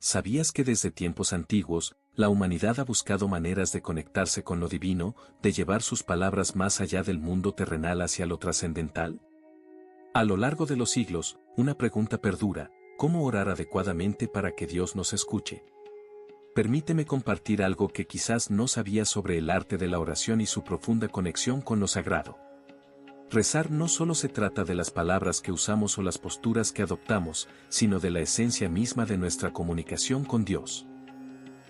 ¿Sabías que desde tiempos antiguos, la humanidad ha buscado maneras de conectarse con lo divino, de llevar sus palabras más allá del mundo terrenal hacia lo trascendental? A lo largo de los siglos, una pregunta perdura: ¿cómo orar adecuadamente para que Dios nos escuche? Permíteme compartir algo que quizás no sabías sobre el arte de la oración y su profunda conexión con lo sagrado. Rezar no solo se trata de las palabras que usamos o las posturas que adoptamos, sino de la esencia misma de nuestra comunicación con Dios.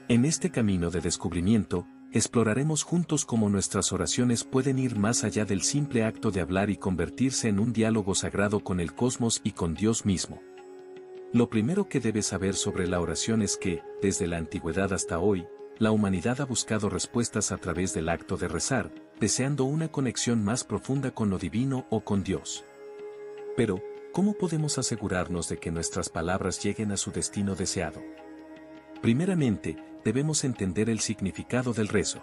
En este camino de descubrimiento, exploraremos juntos cómo nuestras oraciones pueden ir más allá del simple acto de hablar y convertirse en un diálogo sagrado con el cosmos y con Dios mismo. Lo primero que debes saber sobre la oración es que, desde la antigüedad hasta hoy, la humanidad ha buscado respuestas a través del acto de rezar, deseando una conexión más profunda con lo divino o con Dios. Pero, ¿cómo podemos asegurarnos de que nuestras palabras lleguen a su destino deseado? Primeramente, debemos entender el significado del rezo.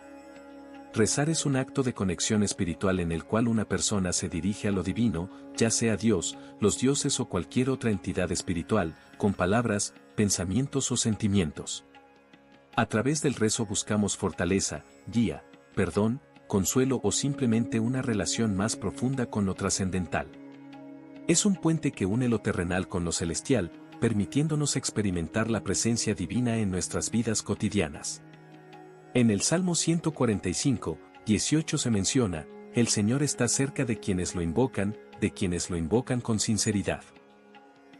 Rezar es un acto de conexión espiritual en el cual una persona se dirige a lo divino, ya sea Dios, los dioses o cualquier otra entidad espiritual, con palabras, pensamientos o sentimientos. A través del rezo buscamos fortaleza, guía, perdón, consuelo o simplemente una relación más profunda con lo trascendental. Es un puente que une lo terrenal con lo celestial, permitiéndonos experimentar la presencia divina en nuestras vidas cotidianas. En el Salmo 145, 18 se menciona: el Señor está cerca de quienes lo invocan con sinceridad.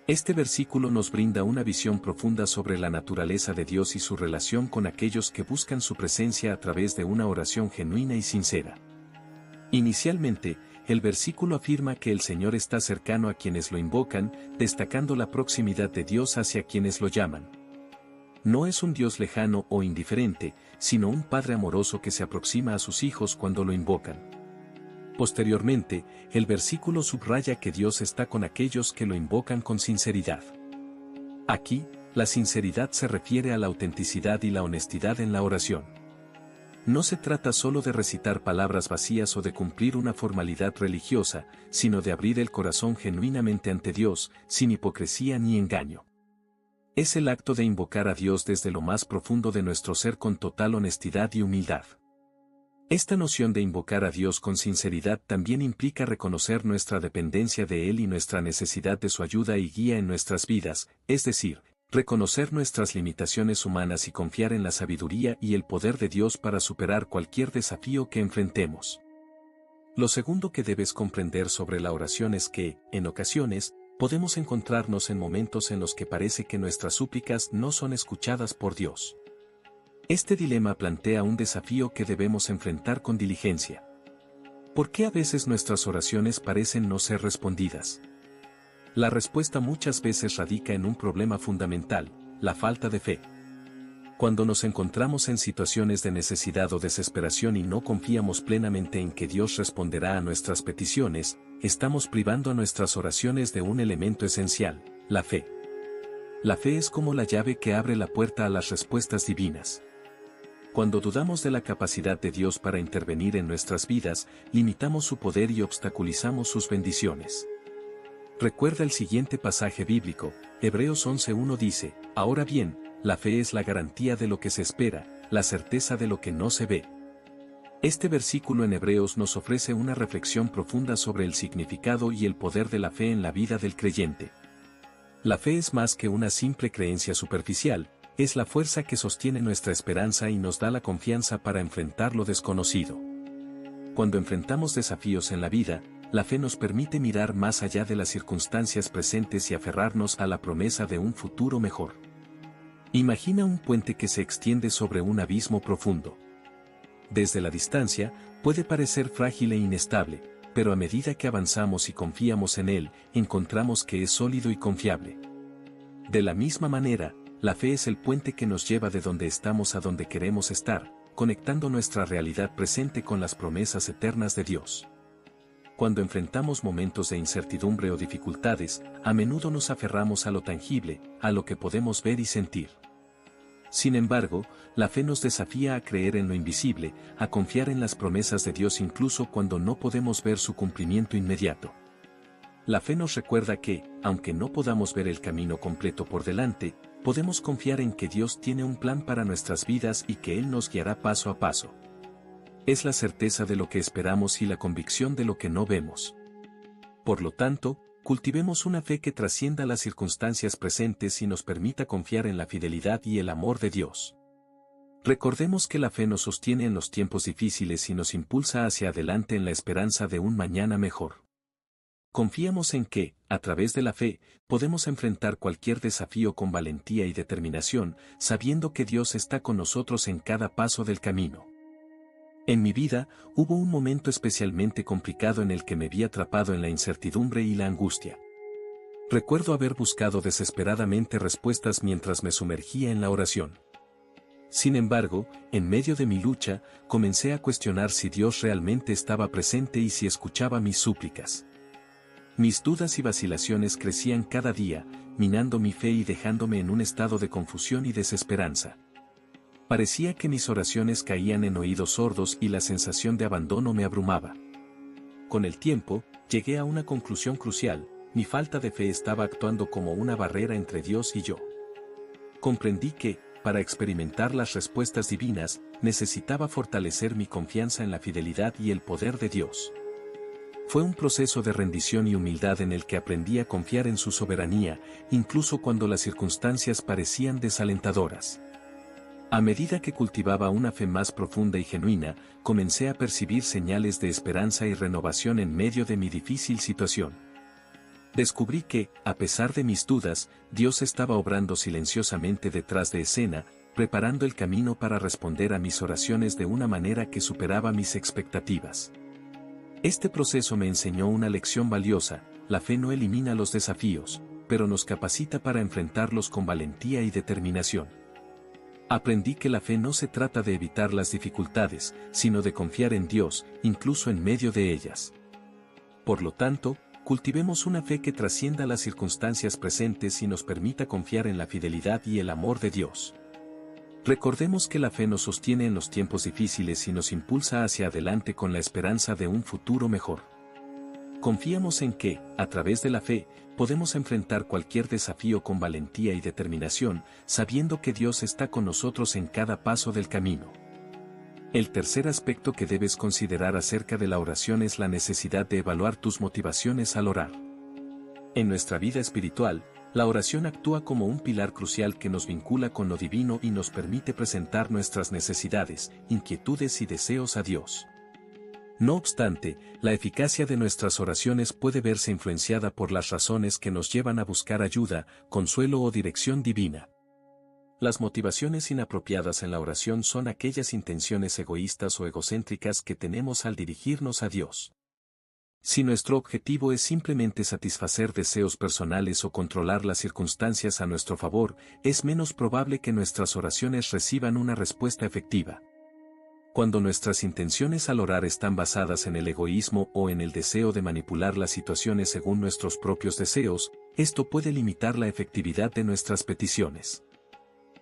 Este versículo nos brinda una visión profunda sobre la naturaleza de Dios y su relación con aquellos que buscan su presencia a través de una oración genuina y sincera. Inicialmente, el versículo afirma que el Señor está cercano a quienes lo invocan, destacando la proximidad de Dios hacia quienes lo llaman. No es un Dios lejano o indiferente, sino un Padre amoroso que se aproxima a sus hijos cuando lo invocan. Posteriormente, el versículo subraya que Dios está con aquellos que lo invocan con sinceridad. Aquí, la sinceridad se refiere a la autenticidad y la honestidad en la oración. No se trata solo de recitar palabras vacías o de cumplir una formalidad religiosa, sino de abrir el corazón genuinamente ante Dios, sin hipocresía ni engaño. Es el acto de invocar a Dios desde lo más profundo de nuestro ser con total honestidad y humildad. Esta noción de invocar a Dios con sinceridad también implica reconocer nuestra dependencia de Él y nuestra necesidad de su ayuda y guía en nuestras vidas, es decir, reconocer nuestras limitaciones humanas y confiar en la sabiduría y el poder de Dios para superar cualquier desafío que enfrentemos. Lo segundo que debes comprender sobre la oración es que, en ocasiones, podemos encontrarnos en momentos en los que parece que nuestras súplicas no son escuchadas por Dios. Este dilema plantea un desafío que debemos enfrentar con diligencia. ¿Por qué a veces nuestras oraciones parecen no ser respondidas? La respuesta muchas veces radica en un problema fundamental: la falta de fe. Cuando nos encontramos en situaciones de necesidad o desesperación y no confiamos plenamente en que Dios responderá a nuestras peticiones, estamos privando a nuestras oraciones de un elemento esencial: la fe. La fe es como la llave que abre la puerta a las respuestas divinas. Cuando dudamos de la capacidad de Dios para intervenir en nuestras vidas, limitamos su poder y obstaculizamos sus bendiciones. Recuerda el siguiente pasaje bíblico: Hebreos 11:1 dice: ahora bien, la fe es la garantía de lo que se espera, la certeza de lo que no se ve. Este versículo en Hebreos nos ofrece una reflexión profunda sobre el significado y el poder de la fe en la vida del creyente. La fe es más que una simple creencia superficial, es la fuerza que sostiene nuestra esperanza y nos da la confianza para enfrentar lo desconocido. Cuando enfrentamos desafíos en la vida, la fe nos permite mirar más allá de las circunstancias presentes y aferrarnos a la promesa de un futuro mejor. Imagina un puente que se extiende sobre un abismo profundo. Desde la distancia, puede parecer frágil e inestable, pero a medida que avanzamos y confiamos en él, encontramos que es sólido y confiable. De la misma manera, la fe es el puente que nos lleva de donde estamos a donde queremos estar, conectando nuestra realidad presente con las promesas eternas de Dios. Cuando enfrentamos momentos de incertidumbre o dificultades, a menudo nos aferramos a lo tangible, a lo que podemos ver y sentir. Sin embargo, la fe nos desafía a creer en lo invisible, a confiar en las promesas de Dios incluso cuando no podemos ver su cumplimiento inmediato. La fe nos recuerda que, aunque no podamos ver el camino completo por delante, podemos confiar en que Dios tiene un plan para nuestras vidas y que Él nos guiará paso a paso. Es la certeza de lo que esperamos y la convicción de lo que no vemos. Por lo tanto, cultivemos una fe que trascienda las circunstancias presentes y nos permita confiar en la fidelidad y el amor de Dios. Recordemos que la fe nos sostiene en los tiempos difíciles y nos impulsa hacia adelante en la esperanza de un mañana mejor. Confiamos en que, a través de la fe, podemos enfrentar cualquier desafío con valentía y determinación, sabiendo que Dios está con nosotros en cada paso del camino. En mi vida, hubo un momento especialmente complicado en el que me vi atrapado en la incertidumbre y la angustia. Recuerdo haber buscado desesperadamente respuestas mientras me sumergía en la oración. Sin embargo, en medio de mi lucha, comencé a cuestionar si Dios realmente estaba presente y si escuchaba mis súplicas. Mis dudas y vacilaciones crecían cada día, minando mi fe y dejándome en un estado de confusión y desesperanza. Parecía que mis oraciones caían en oídos sordos y la sensación de abandono me abrumaba. Con el tiempo, llegué a una conclusión crucial: mi falta de fe estaba actuando como una barrera entre Dios y yo. Comprendí que, para experimentar las respuestas divinas, necesitaba fortalecer mi confianza en la fidelidad y el poder de Dios. Fue un proceso de rendición y humildad en el que aprendí a confiar en su soberanía, incluso cuando las circunstancias parecían desalentadoras. A medida que cultivaba una fe más profunda y genuina, comencé a percibir señales de esperanza y renovación en medio de mi difícil situación. Descubrí que, a pesar de mis dudas, Dios estaba obrando silenciosamente detrás de escena, preparando el camino para responder a mis oraciones de una manera que superaba mis expectativas. Este proceso me enseñó una lección valiosa: la fe no elimina los desafíos, pero nos capacita para enfrentarlos con valentía y determinación. Aprendí que la fe no se trata de evitar las dificultades, sino de confiar en Dios, incluso en medio de ellas. Por lo tanto, cultivemos una fe que trascienda las circunstancias presentes y nos permita confiar en la fidelidad y el amor de Dios. Recordemos que la fe nos sostiene en los tiempos difíciles y nos impulsa hacia adelante con la esperanza de un futuro mejor. Confiamos en que, a través de la fe, podemos enfrentar cualquier desafío con valentía y determinación, sabiendo que Dios está con nosotros en cada paso del camino. El tercer aspecto que debes considerar acerca de la oración es la necesidad de evaluar tus motivaciones al orar. En nuestra vida espiritual, la oración actúa como un pilar crucial que nos vincula con lo divino y nos permite presentar nuestras necesidades, inquietudes y deseos a Dios. No obstante, la eficacia de nuestras oraciones puede verse influenciada por las razones que nos llevan a buscar ayuda, consuelo o dirección divina. Las motivaciones inapropiadas en la oración son aquellas intenciones egoístas o egocéntricas que tenemos al dirigirnos a Dios. Si nuestro objetivo es simplemente satisfacer deseos personales o controlar las circunstancias a nuestro favor, es menos probable que nuestras oraciones reciban una respuesta efectiva. Cuando nuestras intenciones al orar están basadas en el egoísmo o en el deseo de manipular las situaciones según nuestros propios deseos, esto puede limitar la efectividad de nuestras peticiones.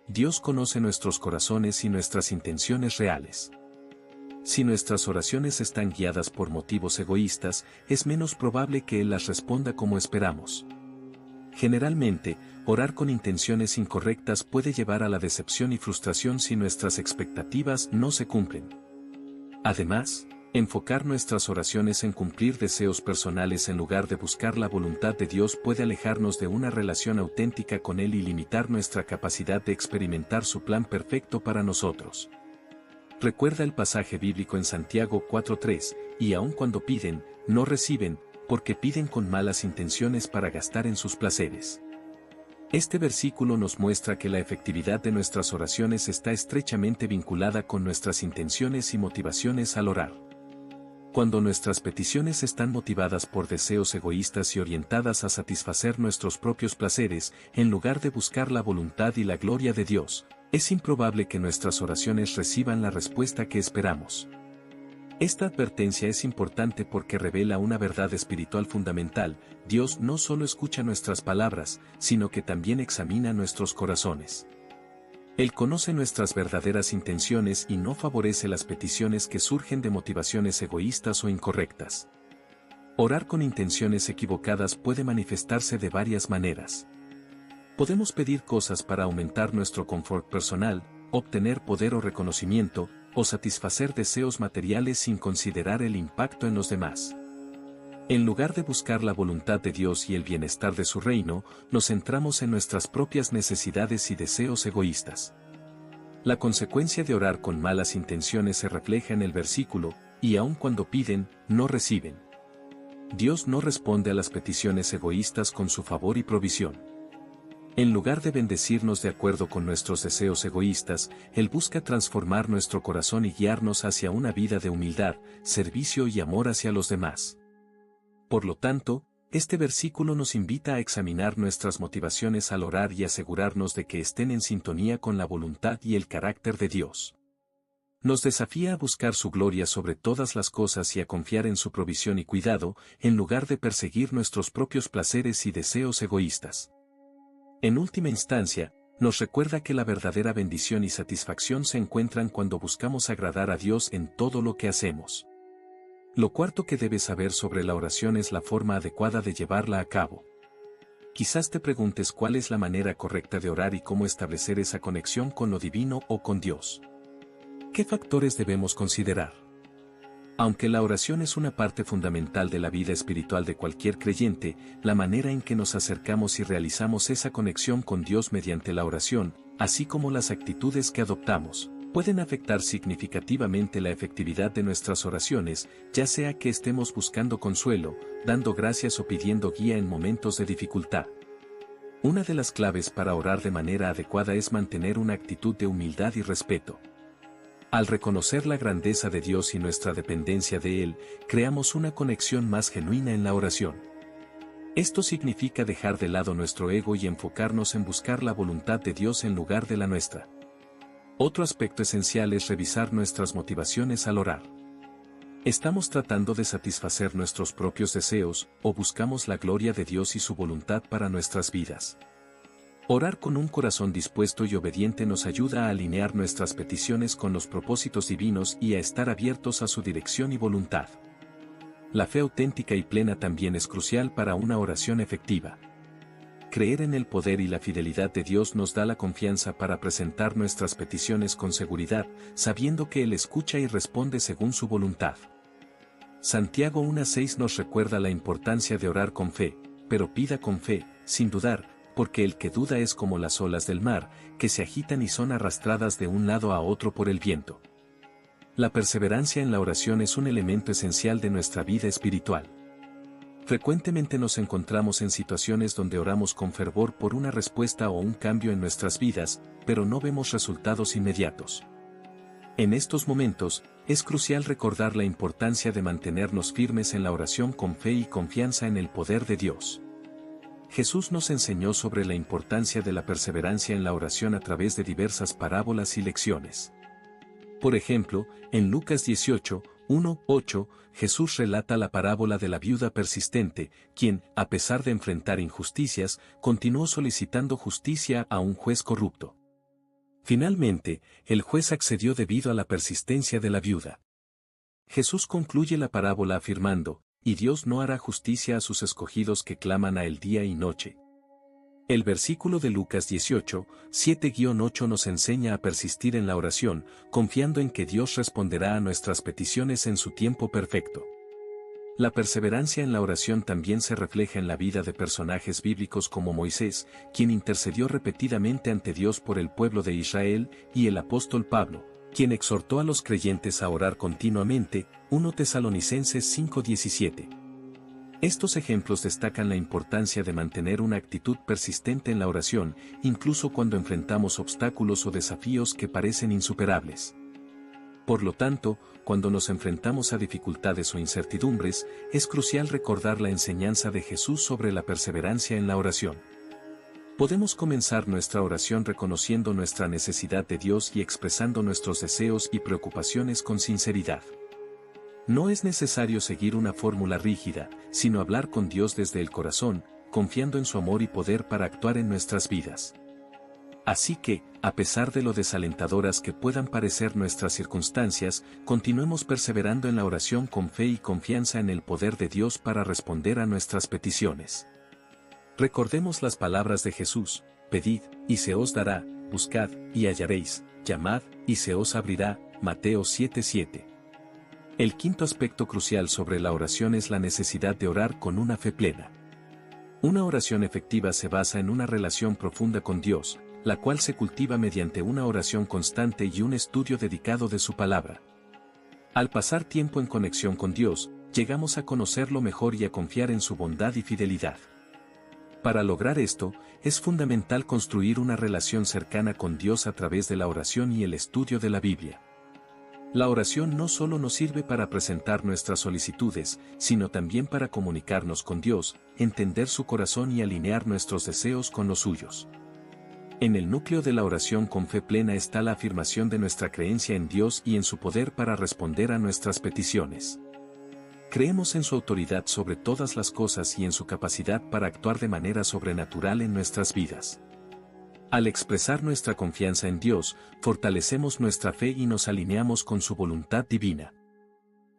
Dios conoce nuestros corazones y nuestras intenciones reales. Si nuestras oraciones están guiadas por motivos egoístas, es menos probable que Él las responda como esperamos. Generalmente, orar con intenciones incorrectas puede llevar a la decepción y frustración si nuestras expectativas no se cumplen. Además, enfocar nuestras oraciones en cumplir deseos personales en lugar de buscar la voluntad de Dios puede alejarnos de una relación auténtica con Él y limitar nuestra capacidad de experimentar su plan perfecto para nosotros. Recuerda el pasaje bíblico en Santiago 4:3, y aun cuando piden, no reciben, porque piden con malas intenciones para gastar en sus placeres. Este versículo nos muestra que la efectividad de nuestras oraciones está estrechamente vinculada con nuestras intenciones y motivaciones al orar. Cuando nuestras peticiones están motivadas por deseos egoístas y orientadas a satisfacer nuestros propios placeres, en lugar de buscar la voluntad y la gloria de Dios, es improbable que nuestras oraciones reciban la respuesta que esperamos. Esta advertencia es importante porque revela una verdad espiritual fundamental: Dios no solo escucha nuestras palabras, sino que también examina nuestros corazones. Él conoce nuestras verdaderas intenciones y no favorece las peticiones que surgen de motivaciones egoístas o incorrectas. Orar con intenciones equivocadas puede manifestarse de varias maneras. Podemos pedir cosas para aumentar nuestro confort personal, obtener poder o reconocimiento, o satisfacer deseos materiales sin considerar el impacto en los demás. En lugar de buscar la voluntad de Dios y el bienestar de su reino, nos centramos en nuestras propias necesidades y deseos egoístas. La consecuencia de orar con malas intenciones se refleja en el versículo, y aun cuando piden, no reciben. Dios no responde a las peticiones egoístas con su favor y provisión. En lugar de bendecirnos de acuerdo con nuestros deseos egoístas, Él busca transformar nuestro corazón y guiarnos hacia una vida de humildad, servicio y amor hacia los demás. Por lo tanto, este versículo nos invita a examinar nuestras motivaciones al orar y asegurarnos de que estén en sintonía con la voluntad y el carácter de Dios. Nos desafía a buscar su gloria sobre todas las cosas y a confiar en su provisión y cuidado, en lugar de perseguir nuestros propios placeres y deseos egoístas. En última instancia, nos recuerda que la verdadera bendición y satisfacción se encuentran cuando buscamos agradar a Dios en todo lo que hacemos. Lo cuarto que debes saber sobre la oración es la forma adecuada de llevarla a cabo. Quizás te preguntes cuál es la manera correcta de orar y cómo establecer esa conexión con lo divino o con Dios. ¿Qué factores debemos considerar? Aunque la oración es una parte fundamental de la vida espiritual de cualquier creyente, la manera en que nos acercamos y realizamos esa conexión con Dios mediante la oración, así como las actitudes que adoptamos, pueden afectar significativamente la efectividad de nuestras oraciones, ya sea que estemos buscando consuelo, dando gracias o pidiendo guía en momentos de dificultad. Una de las claves para orar de manera adecuada es mantener una actitud de humildad y respeto. Al reconocer la grandeza de Dios y nuestra dependencia de Él, creamos una conexión más genuina en la oración. Esto significa dejar de lado nuestro ego y enfocarnos en buscar la voluntad de Dios en lugar de la nuestra. Otro aspecto esencial es revisar nuestras motivaciones al orar. ¿Estamos tratando de satisfacer nuestros propios deseos, o buscamos la gloria de Dios y su voluntad para nuestras vidas? Orar con un corazón dispuesto y obediente nos ayuda a alinear nuestras peticiones con los propósitos divinos y a estar abiertos a su dirección y voluntad. La fe auténtica y plena también es crucial para una oración efectiva. Creer en el poder y la fidelidad de Dios nos da la confianza para presentar nuestras peticiones con seguridad, sabiendo que Él escucha y responde según su voluntad. Santiago 1:6 nos recuerda la importancia de orar con fe, pero pida con fe, sin dudar, porque el que duda es como las olas del mar, que se agitan y son arrastradas de un lado a otro por el viento. La perseverancia en la oración es un elemento esencial de nuestra vida espiritual. Frecuentemente nos encontramos en situaciones donde oramos con fervor por una respuesta o un cambio en nuestras vidas, pero no vemos resultados inmediatos. En estos momentos, es crucial recordar la importancia de mantenernos firmes en la oración con fe y confianza en el poder de Dios. Jesús nos enseñó sobre la importancia de la perseverancia en la oración a través de diversas parábolas y lecciones. Por ejemplo, en Lucas 18, 1-8, Jesús relata la parábola de la viuda persistente, quien, a pesar de enfrentar injusticias, continuó solicitando justicia a un juez corrupto. Finalmente, el juez accedió debido a la persistencia de la viuda. Jesús concluye la parábola afirmando, y Dios no hará justicia a sus escogidos que claman a Él día y noche. El versículo de Lucas 18, 7-8 nos enseña a persistir en la oración, confiando en que Dios responderá a nuestras peticiones en su tiempo perfecto. La perseverancia en la oración también se refleja en la vida de personajes bíblicos como Moisés, quien intercedió repetidamente ante Dios por el pueblo de Israel, y el apóstol Pablo, quien exhortó a los creyentes a orar continuamente, 1 Tesalonicenses 5:17. Estos ejemplos destacan la importancia de mantener una actitud persistente en la oración, incluso cuando enfrentamos obstáculos o desafíos que parecen insuperables. Por lo tanto, cuando nos enfrentamos a dificultades o incertidumbres, es crucial recordar la enseñanza de Jesús sobre la perseverancia en la oración. Podemos comenzar nuestra oración reconociendo nuestra necesidad de Dios y expresando nuestros deseos y preocupaciones con sinceridad. No es necesario seguir una fórmula rígida, sino hablar con Dios desde el corazón, confiando en su amor y poder para actuar en nuestras vidas. Así que, a pesar de lo desalentadoras que puedan parecer nuestras circunstancias, continuemos perseverando en la oración con fe y confianza en el poder de Dios para responder a nuestras peticiones. Recordemos las palabras de Jesús: pedid, y se os dará; buscad, y hallaréis; llamad, y se os abrirá. Mateo 7:7. El quinto aspecto crucial sobre la oración es la necesidad de orar con una fe plena. Una oración efectiva se basa en una relación profunda con Dios, la cual se cultiva mediante una oración constante y un estudio dedicado de su palabra. Al pasar tiempo en conexión con Dios, llegamos a conocerlo mejor y a confiar en su bondad y fidelidad. Para lograr esto, es fundamental construir una relación cercana con Dios a través de la oración y el estudio de la Biblia. La oración no solo nos sirve para presentar nuestras solicitudes, sino también para comunicarnos con Dios, entender su corazón y alinear nuestros deseos con los suyos. En el núcleo de la oración con fe plena está la afirmación de nuestra creencia en Dios y en su poder para responder a nuestras peticiones. Creemos en su autoridad sobre todas las cosas y en su capacidad para actuar de manera sobrenatural en nuestras vidas. Al expresar nuestra confianza en Dios, fortalecemos nuestra fe y nos alineamos con su voluntad divina.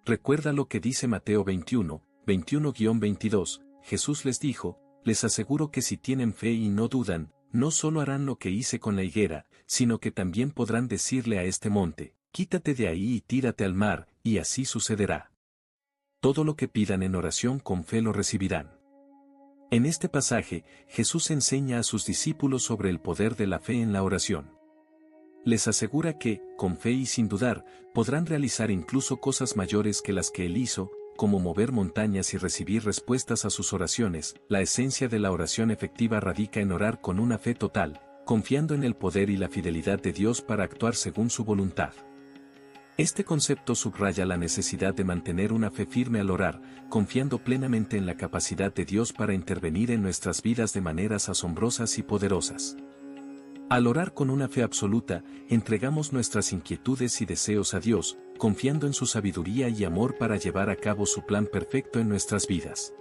Recuerda lo que dice Mateo 21, 21-22, Jesús les dijo: les aseguro que si tienen fe y no dudan, no solo harán lo que hice con la higuera, sino que también podrán decirle a este monte: quítate de ahí y tírate al mar, y así sucederá. Todo lo que pidan en oración con fe lo recibirán. En este pasaje, Jesús enseña a sus discípulos sobre el poder de la fe en la oración. Les asegura que, con fe y sin dudar, podrán realizar incluso cosas mayores que las que Él hizo, como mover montañas y recibir respuestas a sus oraciones. La esencia de la oración efectiva radica en orar con una fe total, confiando en el poder y la fidelidad de Dios para actuar según su voluntad. Este concepto subraya la necesidad de mantener una fe firme al orar, confiando plenamente en la capacidad de Dios para intervenir en nuestras vidas de maneras asombrosas y poderosas. Al orar con una fe absoluta, entregamos nuestras inquietudes y deseos a Dios, confiando en su sabiduría y amor para llevar a cabo su plan perfecto en nuestras vidas.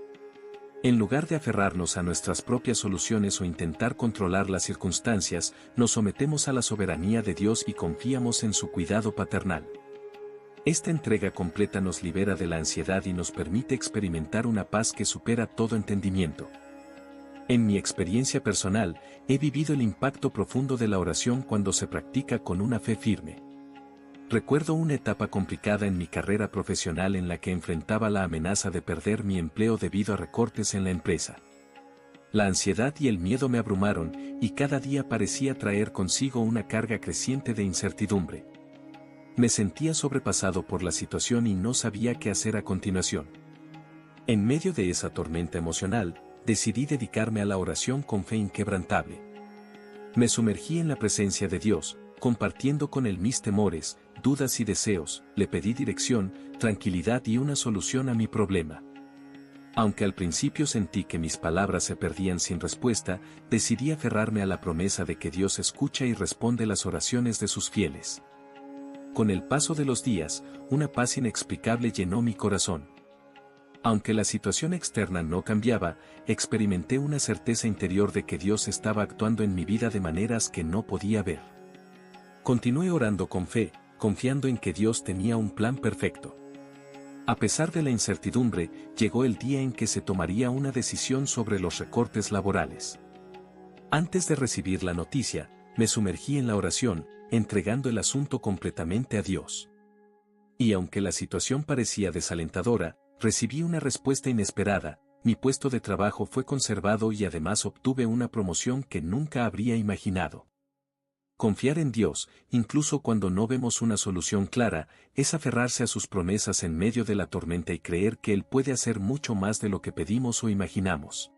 En lugar de aferrarnos a nuestras propias soluciones o intentar controlar las circunstancias, nos sometemos a la soberanía de Dios y confiamos en su cuidado paternal. Esta entrega completa nos libera de la ansiedad y nos permite experimentar una paz que supera todo entendimiento. En mi experiencia personal, he vivido el impacto profundo de la oración cuando se practica con una fe firme. Recuerdo una etapa complicada en mi carrera profesional en la que enfrentaba la amenaza de perder mi empleo debido a recortes en la empresa. La ansiedad y el miedo me abrumaron, y cada día parecía traer consigo una carga creciente de incertidumbre. Me sentía sobrepasado por la situación y no sabía qué hacer a continuación. En medio de esa tormenta emocional, decidí dedicarme a la oración con fe inquebrantable. Me sumergí en la presencia de Dios, compartiendo con Él mis temores, dudas y deseos. Le pedí dirección, tranquilidad y una solución a mi problema. Aunque al principio sentí que mis palabras se perdían sin respuesta, decidí aferrarme a la promesa de que Dios escucha y responde las oraciones de sus fieles. Con el paso de los días, una paz inexplicable llenó mi corazón. Aunque la situación externa no cambiaba, experimenté una certeza interior de que Dios estaba actuando en mi vida de maneras que no podía ver. Continué orando con fe, confiando en que Dios tenía un plan perfecto. A pesar de la incertidumbre, llegó el día en que se tomaría una decisión sobre los recortes laborales. Antes de recibir la noticia, me sumergí en la oración, entregando el asunto completamente a Dios. Y aunque la situación parecía desalentadora, recibí una respuesta inesperada. Mi puesto de trabajo fue conservado y además obtuve una promoción que nunca habría imaginado. Confiar en Dios, incluso cuando no vemos una solución clara, es aferrarse a sus promesas en medio de la tormenta y creer que Él puede hacer mucho más de lo que pedimos o imaginamos.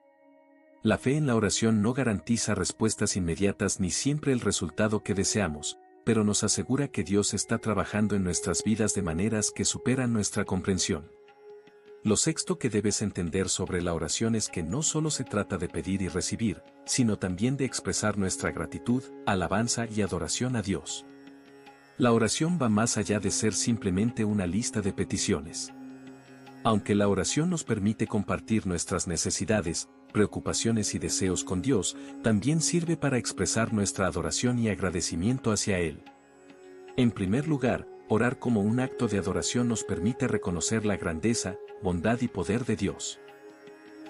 La fe en la oración no garantiza respuestas inmediatas ni siempre el resultado que deseamos, pero nos asegura que Dios está trabajando en nuestras vidas de maneras que superan nuestra comprensión. Lo sexto que debes entender sobre la oración es que no solo se trata de pedir y recibir, sino también de expresar nuestra gratitud, alabanza y adoración a Dios. La oración va más allá de ser simplemente una lista de peticiones. Aunque la oración nos permite compartir nuestras necesidades, preocupaciones y deseos con Dios, también sirve para expresar nuestra adoración y agradecimiento hacia Él. En primer lugar, orar como un acto de adoración nos permite reconocer la grandeza, bondad y poder de Dios.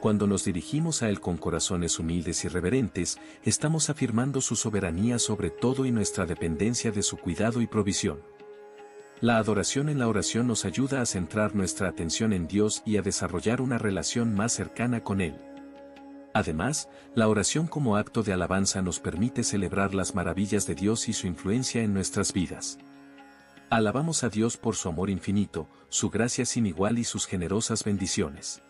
Cuando nos dirigimos a Él con corazones humildes y reverentes, estamos afirmando su soberanía sobre todo y nuestra dependencia de su cuidado y provisión. La adoración en la oración nos ayuda a centrar nuestra atención en Dios y a desarrollar una relación más cercana con Él. Además, la oración como acto de alabanza nos permite celebrar las maravillas de Dios y su influencia en nuestras vidas. Alabamos a Dios por su amor infinito, su gracia sin igual y sus generosas bendiciones.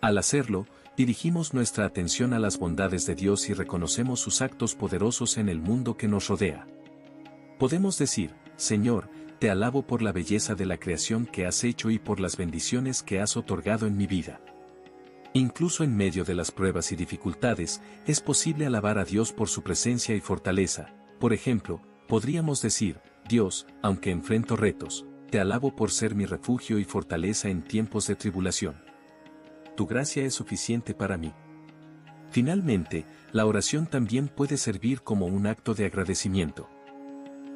Al hacerlo, dirigimos nuestra atención a las bondades de Dios y reconocemos sus actos poderosos en el mundo que nos rodea. Podemos decir, Señor, te alabo por la belleza de la creación que has hecho y por las bendiciones que has otorgado en mi vida. Incluso en medio de las pruebas y dificultades, es posible alabar a Dios por su presencia y fortaleza. Por ejemplo, podríamos decir, Dios, aunque enfrento retos, te alabo por ser mi refugio y fortaleza en tiempos de tribulación. Tu gracia es suficiente para mí. Finalmente, la oración también puede servir como un acto de agradecimiento.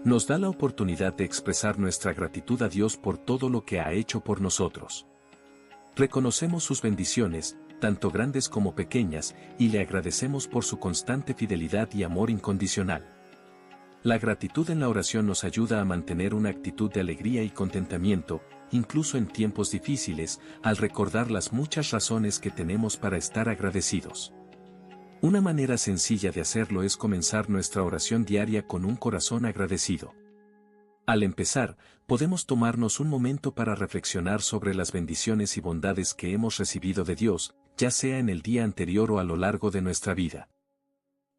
Nos da la oportunidad de expresar nuestra gratitud a Dios por todo lo que ha hecho por nosotros. Reconocemos sus bendiciones, tanto grandes como pequeñas, y le agradecemos por su constante fidelidad y amor incondicional. La gratitud en la oración nos ayuda a mantener una actitud de alegría y contentamiento, incluso en tiempos difíciles, al recordar las muchas razones que tenemos para estar agradecidos. Una manera sencilla de hacerlo es comenzar nuestra oración diaria con un corazón agradecido. Al empezar, podemos tomarnos un momento para reflexionar sobre las bendiciones y bondades que hemos recibido de Dios, ya sea en el día anterior o a lo largo de nuestra vida.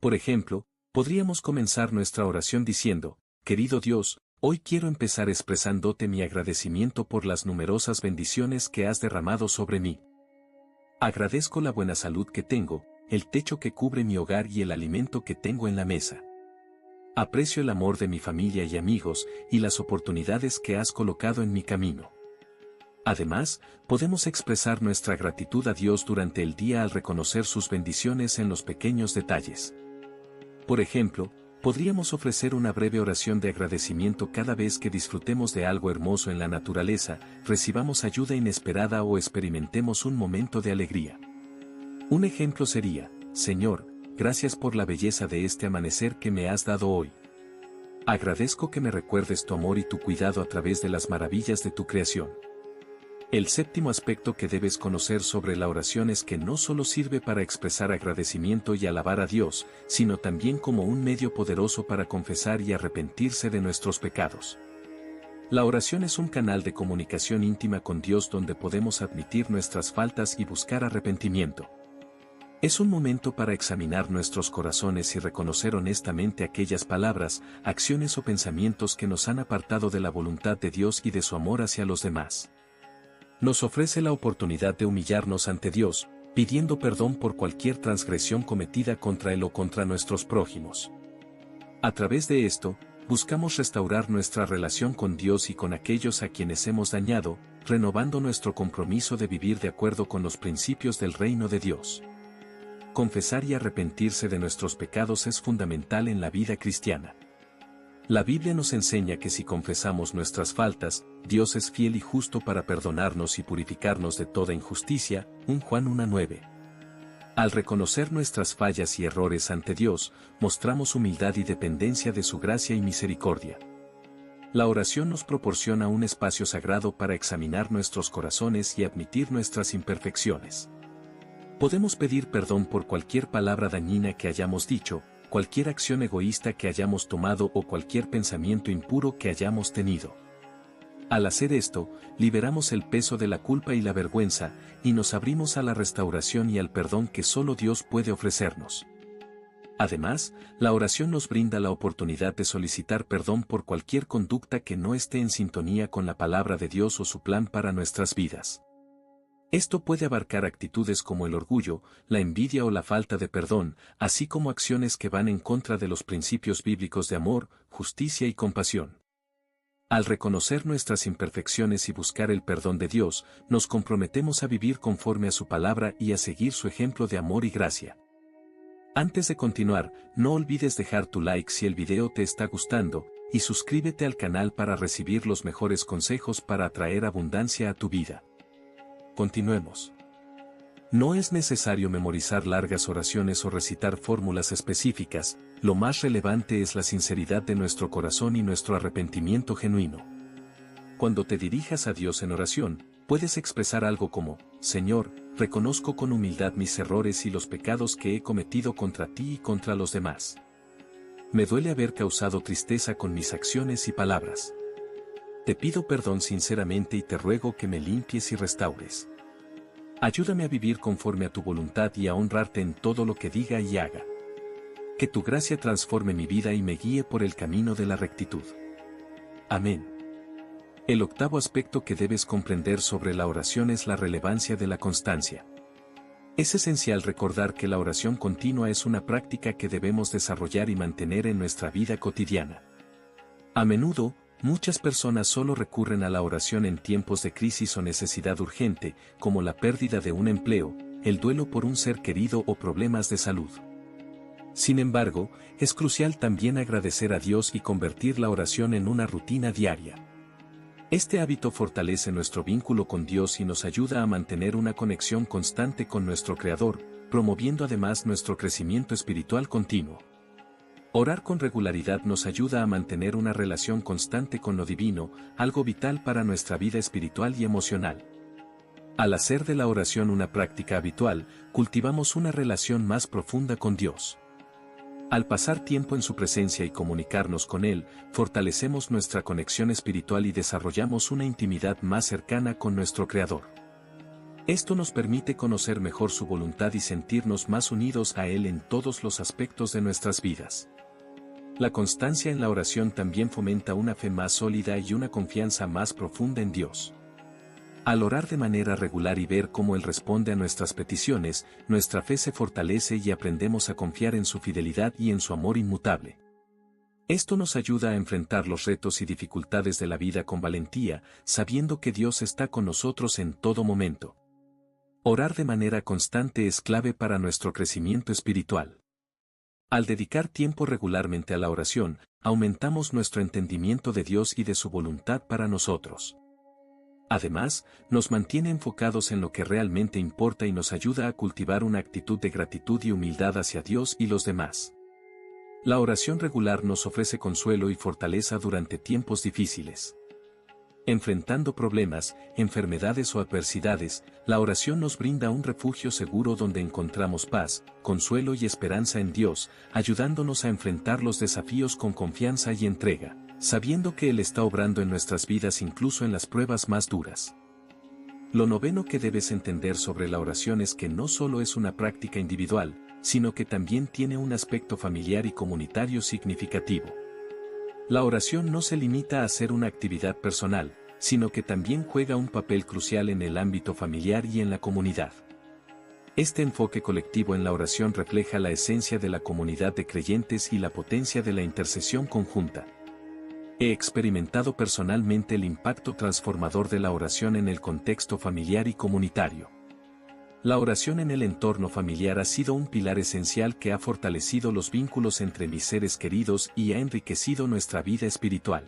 Por ejemplo, podríamos comenzar nuestra oración diciendo, querido Dios, hoy quiero empezar expresándote mi agradecimiento por las numerosas bendiciones que has derramado sobre mí. Agradezco la buena salud que tengo, el techo que cubre mi hogar y el alimento que tengo en la mesa. Aprecio el amor de mi familia y amigos y las oportunidades que has colocado en mi camino. Además, podemos expresar nuestra gratitud a Dios durante el día al reconocer sus bendiciones en los pequeños detalles. Por ejemplo, podríamos ofrecer una breve oración de agradecimiento cada vez que disfrutemos de algo hermoso en la naturaleza, recibamos ayuda inesperada o experimentemos un momento de alegría. Un ejemplo sería, Señor, gracias por la belleza de este amanecer que me has dado hoy. Agradezco que me recuerdes tu amor y tu cuidado a través de las maravillas de tu creación. El séptimo aspecto que debes conocer sobre la oración es que no solo sirve para expresar agradecimiento y alabar a Dios, sino también como un medio poderoso para confesar y arrepentirse de nuestros pecados. La oración es un canal de comunicación íntima con Dios donde podemos admitir nuestras faltas y buscar arrepentimiento. Es un momento para examinar nuestros corazones y reconocer honestamente aquellas palabras, acciones o pensamientos que nos han apartado de la voluntad de Dios y de su amor hacia los demás. Nos ofrece la oportunidad de humillarnos ante Dios, pidiendo perdón por cualquier transgresión cometida contra Él o contra nuestros prójimos. A través de esto, buscamos restaurar nuestra relación con Dios y con aquellos a quienes hemos dañado, renovando nuestro compromiso de vivir de acuerdo con los principios del reino de Dios. Confesar y arrepentirse de nuestros pecados es fundamental en la vida cristiana. La Biblia nos enseña que si confesamos nuestras faltas, Dios es fiel y justo para perdonarnos y purificarnos de toda injusticia, 1 Juan 1:9. Al reconocer nuestras fallas y errores ante Dios, mostramos humildad y dependencia de su gracia y misericordia. La oración nos proporciona un espacio sagrado para examinar nuestros corazones y admitir nuestras imperfecciones. Podemos pedir perdón por cualquier palabra dañina que hayamos dicho, cualquier acción egoísta que hayamos tomado o cualquier pensamiento impuro que hayamos tenido. Al hacer esto, liberamos el peso de la culpa y la vergüenza, y nos abrimos a la restauración y al perdón que solo Dios puede ofrecernos. Además, la oración nos brinda la oportunidad de solicitar perdón por cualquier conducta que no esté en sintonía con la palabra de Dios o su plan para nuestras vidas. Esto puede abarcar actitudes como el orgullo, la envidia o la falta de perdón, así como acciones que van en contra de los principios bíblicos de amor, justicia y compasión. Al reconocer nuestras imperfecciones y buscar el perdón de Dios, nos comprometemos a vivir conforme a su palabra y a seguir su ejemplo de amor y gracia. Antes de continuar, no olvides dejar tu like si el video te está gustando, y suscríbete al canal para recibir los mejores consejos para atraer abundancia a tu vida. Continuemos. No es necesario memorizar largas oraciones o recitar fórmulas específicas, lo más relevante es la sinceridad de nuestro corazón y nuestro arrepentimiento genuino. Cuando te dirijas a Dios en oración, puedes expresar algo como: Señor, reconozco con humildad mis errores y los pecados que he cometido contra ti y contra los demás. Me duele haber causado tristeza con mis acciones y palabras. Te pido perdón sinceramente y te ruego que me limpies y restaures. Ayúdame a vivir conforme a tu voluntad y a honrarte en todo lo que diga y haga. Que tu gracia transforme mi vida y me guíe por el camino de la rectitud. Amén. El octavo aspecto que debes comprender sobre la oración es la relevancia de la constancia. Es esencial recordar que la oración continua es una práctica que debemos desarrollar y mantener en nuestra vida cotidiana. A menudo, muchas personas solo recurren a la oración en tiempos de crisis o necesidad urgente, como la pérdida de un empleo, el duelo por un ser querido o problemas de salud. Sin embargo, es crucial también agradecer a Dios y convertir la oración en una rutina diaria. Este hábito fortalece nuestro vínculo con Dios y nos ayuda a mantener una conexión constante con nuestro Creador, promoviendo además nuestro crecimiento espiritual continuo. Orar con regularidad nos ayuda a mantener una relación constante con lo divino, algo vital para nuestra vida espiritual y emocional. Al hacer de la oración una práctica habitual, cultivamos una relación más profunda con Dios. Al pasar tiempo en su presencia y comunicarnos con Él, fortalecemos nuestra conexión espiritual y desarrollamos una intimidad más cercana con nuestro Creador. Esto nos permite conocer mejor su voluntad y sentirnos más unidos a Él en todos los aspectos de nuestras vidas. La constancia en la oración también fomenta una fe más sólida y una confianza más profunda en Dios. Al orar de manera regular y ver cómo Él responde a nuestras peticiones, nuestra fe se fortalece y aprendemos a confiar en su fidelidad y en su amor inmutable. Esto nos ayuda a enfrentar los retos y dificultades de la vida con valentía, sabiendo que Dios está con nosotros en todo momento. Orar de manera constante es clave para nuestro crecimiento espiritual. Al dedicar tiempo regularmente a la oración, aumentamos nuestro entendimiento de Dios y de su voluntad para nosotros. Además, nos mantiene enfocados en lo que realmente importa y nos ayuda a cultivar una actitud de gratitud y humildad hacia Dios y los demás. La oración regular nos ofrece consuelo y fortaleza durante tiempos difíciles. Enfrentando problemas, enfermedades o adversidades, la oración nos brinda un refugio seguro donde encontramos paz, consuelo y esperanza en Dios, ayudándonos a enfrentar los desafíos con confianza y entrega, sabiendo que Él está obrando en nuestras vidas incluso en las pruebas más duras. Lo noveno que debes entender sobre la oración es que no solo es una práctica individual, sino que también tiene un aspecto familiar y comunitario significativo. La oración no se limita a ser una actividad personal, sino que también juega un papel crucial en el ámbito familiar y en la comunidad. Este enfoque colectivo en la oración refleja la esencia de la comunidad de creyentes y la potencia de la intercesión conjunta. He experimentado personalmente el impacto transformador de la oración en el contexto familiar y comunitario. La oración en el entorno familiar ha sido un pilar esencial que ha fortalecido los vínculos entre mis seres queridos y ha enriquecido nuestra vida espiritual.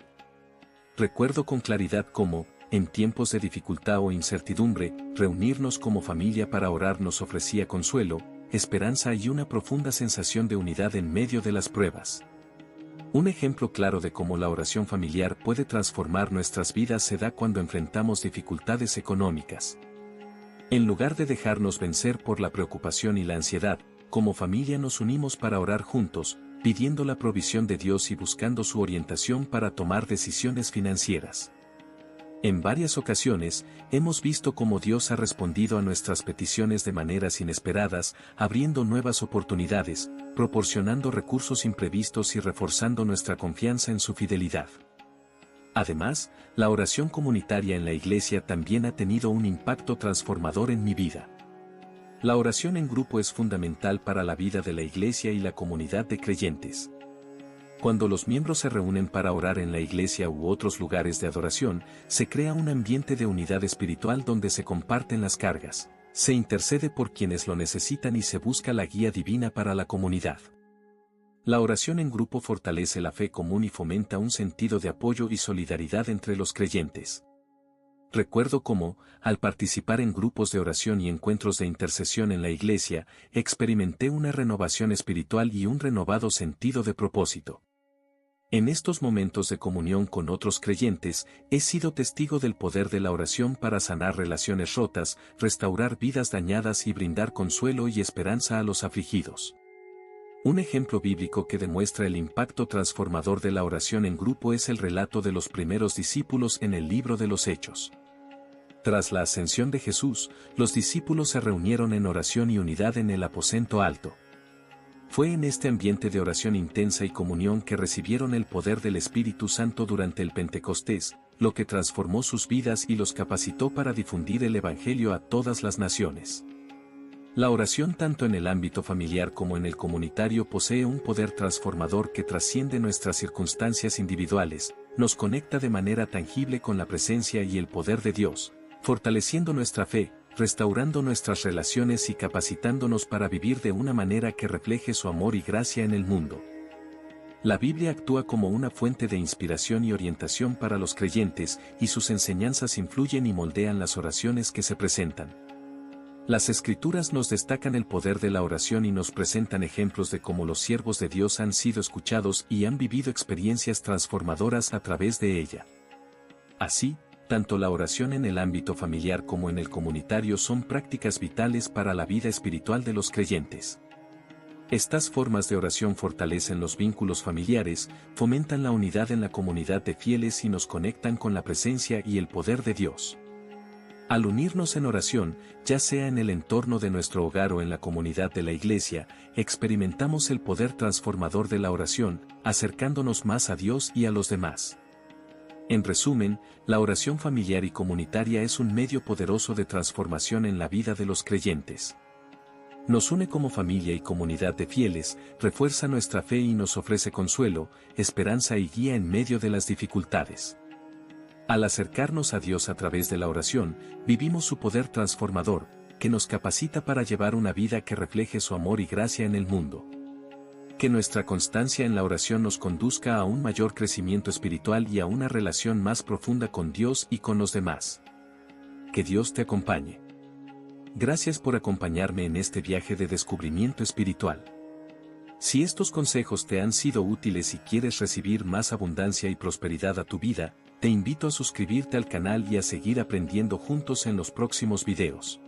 Recuerdo con claridad cómo, en tiempos de dificultad o incertidumbre, reunirnos como familia para orar nos ofrecía consuelo, esperanza y una profunda sensación de unidad en medio de las pruebas. Un ejemplo claro de cómo la oración familiar puede transformar nuestras vidas se da cuando enfrentamos dificultades económicas. En lugar de dejarnos vencer por la preocupación y la ansiedad, como familia nos unimos para orar juntos, pidiendo la provisión de Dios y buscando su orientación para tomar decisiones financieras. En varias ocasiones, hemos visto cómo Dios ha respondido a nuestras peticiones de maneras inesperadas, abriendo nuevas oportunidades, proporcionando recursos imprevistos y reforzando nuestra confianza en su fidelidad. Además, la oración comunitaria en la iglesia también ha tenido un impacto transformador en mi vida. La oración en grupo es fundamental para la vida de la iglesia y la comunidad de creyentes. Cuando los miembros se reúnen para orar en la iglesia u otros lugares de adoración, se crea un ambiente de unidad espiritual donde se comparten las cargas, se intercede por quienes lo necesitan y se busca la guía divina para la comunidad. La oración en grupo fortalece la fe común y fomenta un sentido de apoyo y solidaridad entre los creyentes. Recuerdo cómo, al participar en grupos de oración y encuentros de intercesión en la iglesia, experimenté una renovación espiritual y un renovado sentido de propósito. En estos momentos de comunión con otros creyentes, he sido testigo del poder de la oración para sanar relaciones rotas, restaurar vidas dañadas y brindar consuelo y esperanza a los afligidos. Un ejemplo bíblico que demuestra el impacto transformador de la oración en grupo es el relato de los primeros discípulos en el libro de los Hechos. Tras la ascensión de Jesús, los discípulos se reunieron en oración y unidad en el aposento alto. Fue en este ambiente de oración intensa y comunión que recibieron el poder del Espíritu Santo durante el Pentecostés, lo que transformó sus vidas y los capacitó para difundir el Evangelio a todas las naciones. La oración tanto en el ámbito familiar como en el comunitario posee un poder transformador que trasciende nuestras circunstancias individuales, nos conecta de manera tangible con la presencia y el poder de Dios, fortaleciendo nuestra fe, restaurando nuestras relaciones y capacitándonos para vivir de una manera que refleje su amor y gracia en el mundo. La Biblia actúa como una fuente de inspiración y orientación para los creyentes, y sus enseñanzas influyen y moldean las oraciones que se presentan. Las Escrituras nos destacan el poder de la oración y nos presentan ejemplos de cómo los siervos de Dios han sido escuchados y han vivido experiencias transformadoras a través de ella. Así, tanto la oración en el ámbito familiar como en el comunitario son prácticas vitales para la vida espiritual de los creyentes. Estas formas de oración fortalecen los vínculos familiares, fomentan la unidad en la comunidad de fieles y nos conectan con la presencia y el poder de Dios. Al unirnos en oración, ya sea en el entorno de nuestro hogar o en la comunidad de la iglesia, experimentamos el poder transformador de la oración, acercándonos más a Dios y a los demás. En resumen, la oración familiar y comunitaria es un medio poderoso de transformación en la vida de los creyentes. Nos une como familia y comunidad de fieles, refuerza nuestra fe y nos ofrece consuelo, esperanza y guía en medio de las dificultades. Al acercarnos a Dios a través de la oración, vivimos su poder transformador, que nos capacita para llevar una vida que refleje su amor y gracia en el mundo. Que nuestra constancia en la oración nos conduzca a un mayor crecimiento espiritual y a una relación más profunda con Dios y con los demás. Que Dios te acompañe. Gracias por acompañarme en este viaje de descubrimiento espiritual. Si estos consejos te han sido útiles y quieres recibir más abundancia y prosperidad a tu vida, te invito a suscribirte al canal y a seguir aprendiendo juntos en los próximos videos.